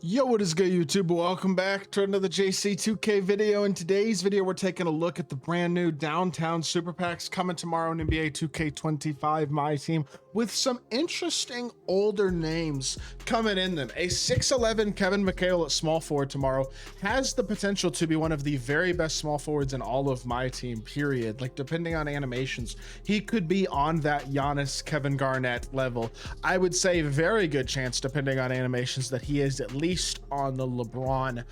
Yo, what is good, YouTube? Welcome back to another JC2K video. In today's video, we're taking a look at the brand new Downtown Super Packs coming tomorrow in NBA 2K25 My Team, with some interesting older names coming in them. A 6'11 Kevin McHale at small forward tomorrow has the potential to be one of the very best small forwards in all of My Team, period. Like, depending on animations, he could be on that Giannis, Kevin Garnett level. I would say very good chance, depending on animations, that he is at least on the LeBron,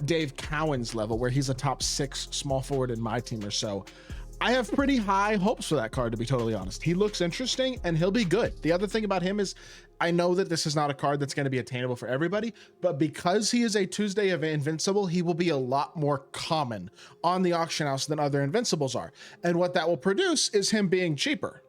Dave Cowens level, where he's a top 6 small forward in My Team or so. I have pretty high hopes for that card, to be totally honest. He looks interesting and he'll be good. The other thing about him is, I know that this is not a card that's going to be attainable for everybody, but because he is a Tuesday of Invincible, he will be a lot more common on the auction house than other Invincibles are. And what that will produce is him being cheaper.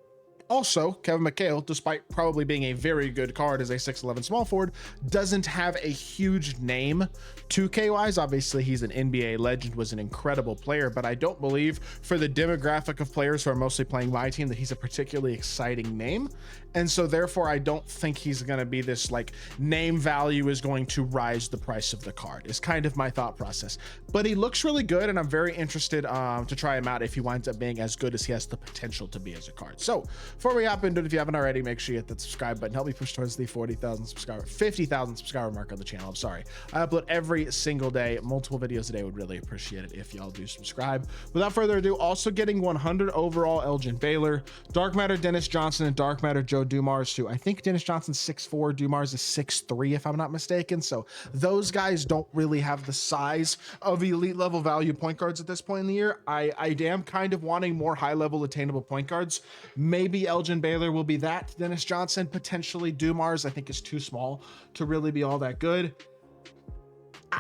Also, Kevin McHale, despite probably being a very good card as a 6'11 small forward, doesn't have a huge name 2K wise. Obviously, he's an NBA legend, was an incredible player, but I don't believe for the demographic of players who are mostly playing My Team that he's a particularly exciting name. And so therefore, I don't think he's going to be this, like, name value is going to rise the price of the card, is kind of my thought process. But he looks really good, and I'm very interested to try him out if he winds up being as good as he has the potential to be as a card. So before we hop into it, if you haven't already, make sure you hit that subscribe button. Help me push towards the 50,000 subscriber mark on the channel. I'm sorry. I upload every single day, multiple videos a day. Would really appreciate it if y'all do subscribe. Without further ado, also getting 100 overall Elgin Baylor, Dark Matter Dennis Johnson, and Dark Matter Joe Dumars too. I think Dennis Johnson's 6'4", Dumars is 6'3", if I'm not mistaken. So those guys don't really have the size of elite level value point guards at this point in the year. I am kind of wanting more high level attainable point guards. Maybe Elgin Baylor will be that. Dennis Johnson, potentially. Dumars, I think, is too small to really be all that good.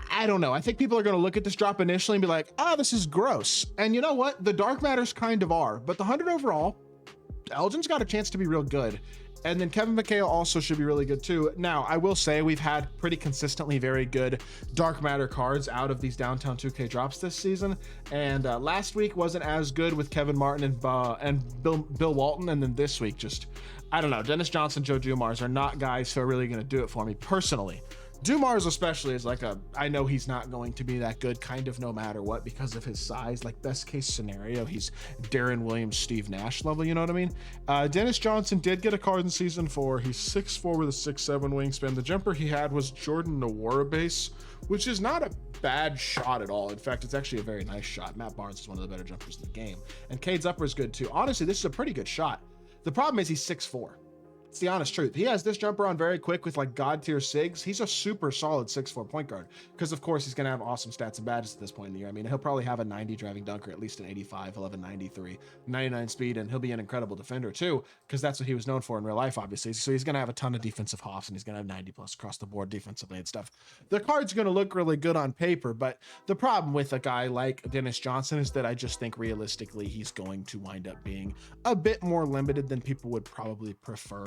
I don't know. I think people are going to look at this drop initially and be like, oh, this is gross. And you know what? The Dark Matters kind of are. But the 100 overall, Elgin's got a chance to be real good. And then Kevin McHale also should be really good too. Now, I will say we've had pretty consistently very good Dark Matter cards out of these Downtown 2K drops this season. And last week wasn't as good with Kevin Martin and Bill Walton. And then this week, just, I don't know, Dennis Johnson, Joe Dumars are not guys who are really going to do it for me personally. Dumars especially is like I know he's not going to be that good kind of no matter what because of his size. Like, best case scenario, he's Darren Williams, Steve Nash level, you know what I mean? Dennis Johnson did get a card in season 4. He's 6'4 with a 6'7 wingspan. The jumper he had was Jordan Nwora base, which is not a bad shot at all. In fact, it's actually a very nice shot. Matt Barnes is one of the better jumpers in the game. And Cade's upper is good too. Honestly, this is a pretty good shot. The problem is he's 6'4. It's the honest truth. He has this jumper on very quick with like god tier sigs. He's a super solid 6'4 point guard because of course he's going to have awesome stats and badges at this point in the year. I mean, he'll probably have a 90 driving dunker, at least an 85. He'll have a 93, 99 speed, and he'll be an incredible defender too because that's what he was known for in real life, obviously. So he's going to have a ton of defensive hoffs and he's going to have 90 plus across the board defensively and stuff. The card's going to look really good on paper, but the problem with a guy like Dennis Johnson is that I just think realistically he's going to wind up being a bit more limited than people would probably prefer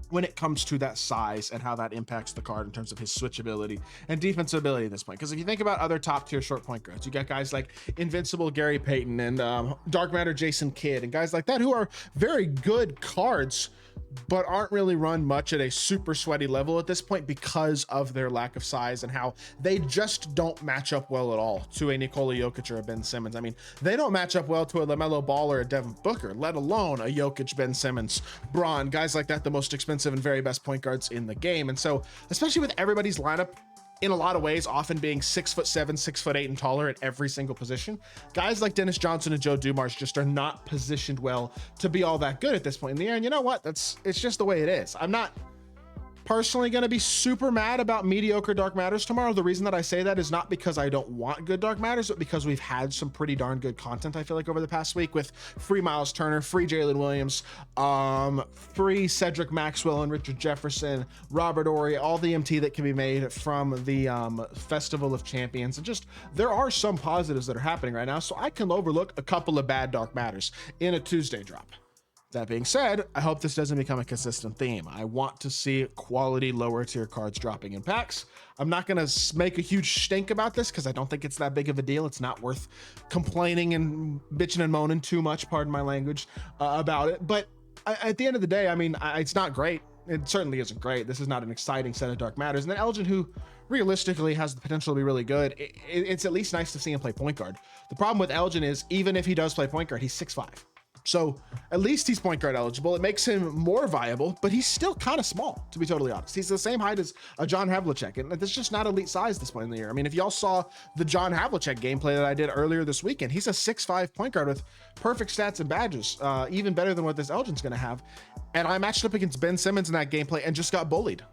when it comes to that size and how that impacts the card in terms of his switchability and defensibility at this point. Because if you think about other top tier short point guards, you got guys like Invincible Gary Payton and Dark Matter Jason Kidd and guys like that who are very good cards but aren't really run much at a super sweaty level at this point because of their lack of size and how they just don't match up well at all to a Nikola Jokic or a Ben Simmons. I mean, they don't match up well to a LaMelo Ball or a Devin Booker, let alone a Jokic, Ben Simmons, Braun, guys like that, the most expensive and very best point guards in the game. And so, especially with everybody's lineup in a lot of ways often being 6'7", 6'8", and taller at every single position, guys like Dennis Johnson and Joe Dumars just are not positioned well to be all that good at this point in the year. And you know what? It's just the way it is. I'm not personally going to be super mad about mediocre Dark Matters tomorrow. The reason that I say that is not because I don't want good Dark Matters, but because we've had some pretty darn good content, I feel like, over the past week with free Miles Turner, free Jalen Williams, free Cedric Maxwell and Richard Jefferson, Robert Ory, all the MT that can be made from the Festival of Champions. And just, there are some positives that are happening right now, so I can overlook a couple of bad Dark Matters in a Tuesday drop. That being said, I hope this doesn't become a consistent theme. I want to see quality lower tier cards dropping in packs. I'm not going to make a huge stink about this because I don't think it's that big of a deal. It's not worth complaining and bitching and moaning too much, pardon my language, about it. But at the end of the day, I mean, it's not great. It certainly isn't great. This is not an exciting set of Dark Matters. And then Elgin, who realistically has the potential to be really good, it's at least nice to see him play point guard. The problem with Elgin is, even if he does play point guard, he's 6'5". So at least he's point guard eligible. It makes him more viable, but he's still kind of small, to be totally honest. He's the same height as a John Havlicek, and that's just not elite size this point in the year. I mean, if y'all saw the John Havlicek gameplay that I did earlier this weekend, he's a 6'5" point guard with perfect stats and badges, even better than what this Elgin's going to have. And I matched up against Ben Simmons in that gameplay and just got bullied.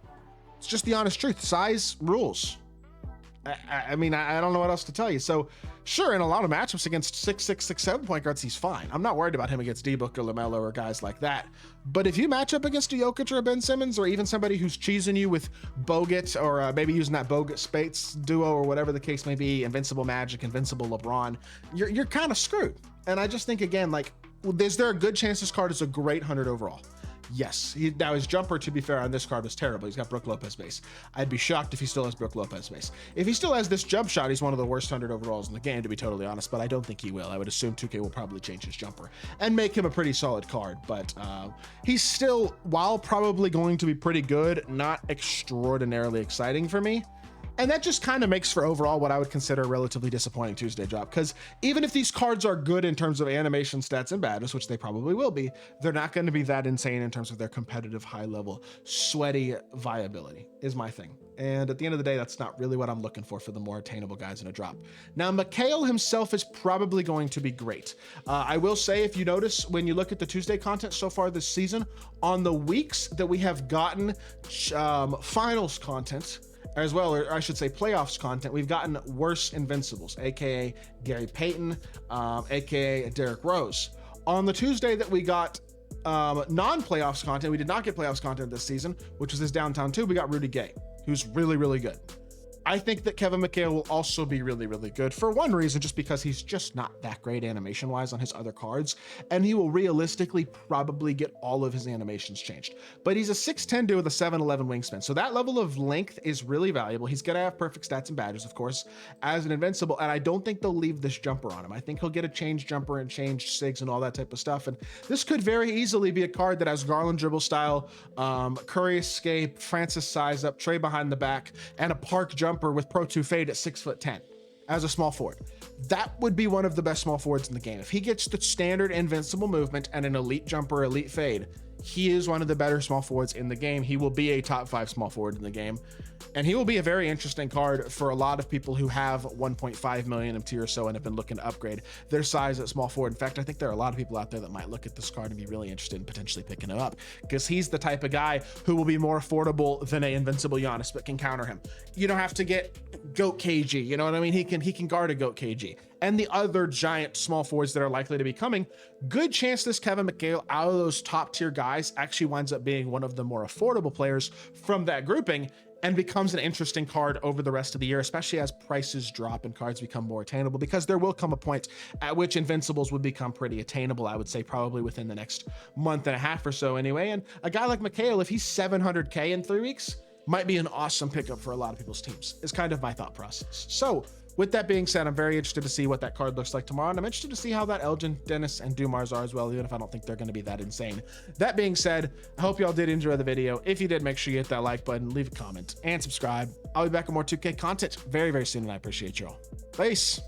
It's just the honest truth. Size rules. I mean, I don't know what else to tell you. So sure, in a lot of matchups against 6'6", 6'7" point guards, he's fine. I'm not worried about him against D-Book or LaMelo or guys like that. But if you match up against a Jokic or a Ben Simmons, or even somebody who's cheesing you with Bogut, or maybe using that Bogut-Spates duo, or whatever the case may be, Invincible Magic, Invincible LeBron, you're kind of screwed. And I just think, again, like, is there a good chance this card is a great 100 overall? Yes. Now his jumper, to be fair, on this card was terrible. He's got Brook Lopez base. I'd be shocked if he still has Brook Lopez base. If he still has this jump shot, he's one of the worst 100 overalls in the game, to be totally honest, but I don't think he will. I would assume 2K will probably change his jumper and make him a pretty solid card, but he's still, while probably going to be pretty good, not extraordinarily exciting for me. And that just kind of makes for overall what I would consider a relatively disappointing Tuesday drop, because even if these cards are good in terms of animation, stats, and badness, which they probably will be, they're not going to be that insane in terms of their competitive, high-level, sweaty viability, is my thing. And at the end of the day, that's not really what I'm looking for the more attainable guys in a drop. Now, McHale himself is probably going to be great. I will say, if you notice, when you look at the Tuesday content so far this season, on the weeks that we have gotten finals content, as well, or I should say playoffs content, we've gotten worse Invincibles, aka Gary Payton, aka Derrick Rose. On the Tuesday that we got non-playoffs content, we did not get playoffs content this season, which was this Downtown 2, we got Rudy Gay, who's really, really good. I think that Kevin McHale will also be really, really good for one reason, just because he's just not that great animation-wise on his other cards, and he will realistically probably get all of his animations changed. But he's a 6'10" dude with a 7'11" wingspan, so that level of length is really valuable. He's gonna have perfect stats and badges, of course, as an Invincible, and I don't think they'll leave this jumper on him. I think he'll get a changed jumper and changed SIGs and all that type of stuff, and this could very easily be a card that has Garland dribble style, Curry escape, Francis size up, Trey behind the back, and a Park jumper with Pro 2 fade at 6'10" as a small forward. That would be one of the best small forwards in the game. If he gets the standard Invincible movement and an elite jumper, elite fade, he is one of the better small forwards in the game. He will be a top 5 small forward in the game. And he will be a very interesting card for a lot of people who have 1.5 million MT or so and have been looking to upgrade their size at small forward. In fact, I think there are a lot of people out there that might look at this card and be really interested in potentially picking him up, because he's the type of guy who will be more affordable than a Invincible Giannis, but can counter him. You don't have to get GOAT KG, you know what I mean? He can guard a GOAT KG. And the other giant small forwards that are likely to be coming, good chance this Kevin McHale, out of those top tier guys, actually winds up being one of the more affordable players from that grouping, and becomes an interesting card over the rest of the year, especially as prices drop and cards become more attainable, because there will come a point at which Invincibles would become pretty attainable, I would say probably within the next month and a half or so anyway. And a guy like McHale, if he's 700K in 3 weeks, might be an awesome pickup for a lot of people's teams, is kind of my thought process. So with that being said, I'm very interested to see what that card looks like tomorrow, and I'm interested to see how that Elgin, Dennis, and Dumars are as well, even if I don't think they're going to be that insane. That being said, I hope y'all did enjoy the video. If you did, make sure you hit that like button, leave a comment, and subscribe. I'll be back with more 2K content very, very soon, and I appreciate y'all. Peace.